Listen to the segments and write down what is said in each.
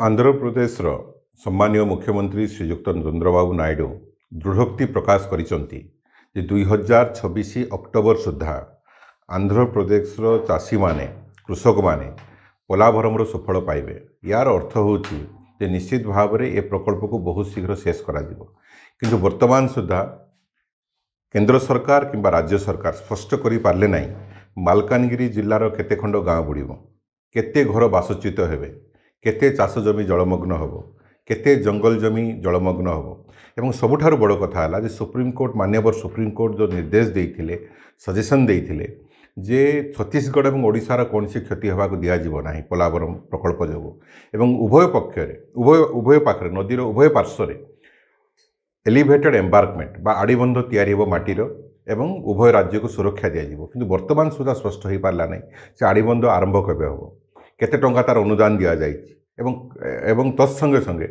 आंध्र प्रदेशर सम्मानीय मुख्यमंत्री श्रीजुक्त चंद्रबाबू नायडू दृढ़ोक्ति प्रकाश करिसंती जे 2026 अक्टोबर सुधा आंध्र प्रदेशर चाषी माने कृषक माने पोलाभरमर सुफल पाइबे। यार अर्थ होउछि जे निश्चित भाव में ए प्रकल्प को बहुत शीघ्र शेष करा जिवो। किंतु वर्तमान सुधा केंद्र सरकार किंबा राज्य सरकार स्पष्ट करि पारले नाही मालकानगिरी जिल्लार केते खंड गाँव बुड़ीबो, केते घर बासच्युत हेबे, केते चाष जमी जलमग्न होबो, केते जंगल जमी जलमग्न होबो। एवं सबुठारु बड़ कथा है जे सुप्रीमकोर्ट मान्यवर सुप्रीमकोर्ट जो निर्देश देइथिले सजेशन देइथिले जे छत्तीसगढ़ और ओडिशार कौन सी क्षति होगा दिज्व ना पोलाभरम प्रकल्प जो एवं उभय पक्षरे उभय पाखरे नदीर उभय पार्श्व एलिवेटेड एम्बार्कमेंट बा आड़ीबंध तैयारी हो माटीर एवं उभय राज्य को सुरक्षा दिज्व। किंतु वर्तमान सुधा स्पष्ट हो पारला नहीं से आड़ीबंध आरंभ केबे हो, केते टंका तार अनुदान दि जाइए एवं तत्संगे संगे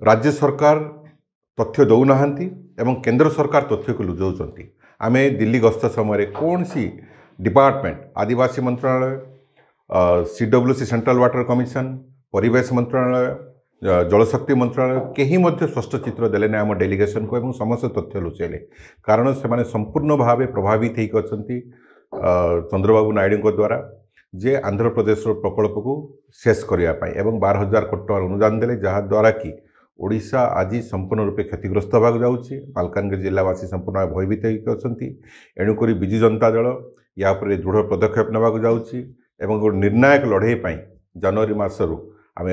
राज्य सरकार तथ्य दौनाहांती एवं केंद्र सरकार तथ्य को लुझाउछंती। आमे दिल्ली गस्त समय कौन सी डिपार्टमेंट आदिवासी मंत्रालय, CWC सेंट्रल वाटर कमिशन, परिवेश मंत्रालय, जलशक्ति मंत्रालय कहीं मध्य स्पष्ट चित्र देले ना आम डेलीगेशन को एवं समस्त तथ्य लुचेले। कारण से संपूर्ण भाव प्रभावित होती चंद्रबाबू नायडू द्वारा जे आंध्र प्रदेश प्रकल्प को शेष करने एवं 12,000 कोटी टंका अनुदान देले, जहाद्वारा कि ओडिशा आज संपूर्ण रूपे क्षतिग्रस्त होगा जाऊँगी। मालकानगिरी जिलावासी संपूर्ण भयभीत होती। एणुक विजु जनता दल या दृढ़ पदक्षेप नेबाक जाऊँगी एवं गोटे निर्णायक लड़े जनवरी मसरू आम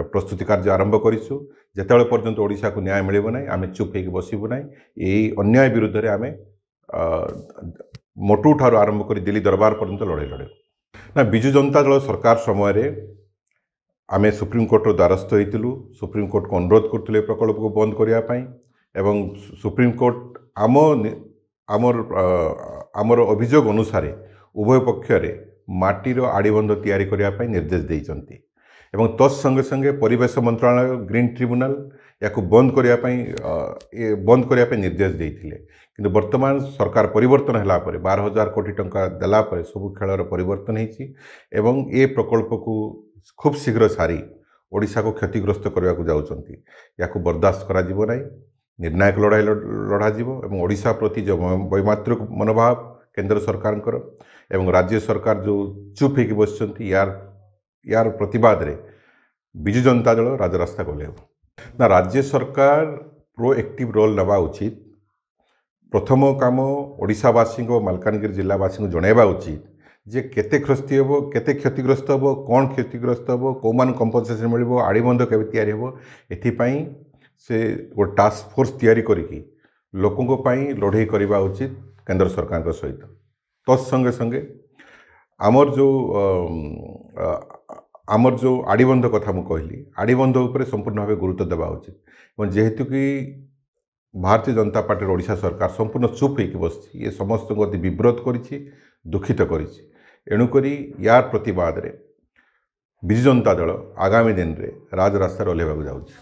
प्रस्तुति कार्य आरंभ करूँ। जिते पर्यंत ओडिशा को न्याय मिले ना आम चुप हो बसबू ना, यही अन्याय विरुद्ध में आम मोटू ठार आरंभ कर दिल्ली दरबार पर्यंत लड़े ना। विजु जनता दल सरकार समय आमे सुप्रीमकोर्टर द्वारस्थ होइतिलु। सुप्रीमकोर्ट को अनुरोध करते प्रकल्प को बंद करने एवं सुप्रीमकोर्ट आमर अभियोग अनुसार उभय पक्षरे माटीर आड़ीबंध तैयारी करने निर्देश देइचंती एवं तत्संगे संगे परिवेश मंत्रालय ग्रीन ट्रिब्यूनल या बंद करने निर्देश देइथिले। किंतु वर्तमान सरकार परिवर्तन होला परे 12,000 कोटी टंका देला परे सबु खेलर परिवर्तन होइछि एवं ए प्रकल्प को खूब शीघ्र सारी ओडिशा को क्षतिग्रस्त करने को जाउछंती। या बर्दाश्त करा जिवो नाही, निर्णायक लड़ाई लड़ा जीवो एवं ओडिशा प्रति जो वैमात्रिक मनोभाव केंद्र सरकार एवं राज्य सरकार जो चुप होकर बसचंती यार प्रतिवाद रे विजु जनता दल राजरास्ता गले ना। राज्य सरकार प्रोएक्टिव रोल नवा उचित। प्रथम काम ओडिशावासी को मालकानगिरी जिलावासी को जनइबा उचित जे केते क्षति हे, केते क्षतिग्रस्त हे, कौन क्षतिग्रस्त हे, कौन कंपनसेसन मिल, आड़ीबंध केबे तैयारी हे, एथिपाई से गोटे टास्क फोर्स तैयारी करिकी लोकों पाई लड़े करवा उचित केंद्र सरकार सहित। तत्संगे संगे आमर जो आड़ीबंध कथा मुझे कहली आड़ीबंध उपर संपूर्ण भाव गुरुत्व देवा उचित। जेहेतु कि भारतीय जनता पार्टी ओडिशा सरकार संपूर्ण चुप होकर बसी ये समस्त को अति विब्रत करिछि, दुखित करिछि। एणुकरी यार प्रतिवाद रे विजु जनता दल आगामी दिन में राजरास्तार ओह्लैवाक जाउछि।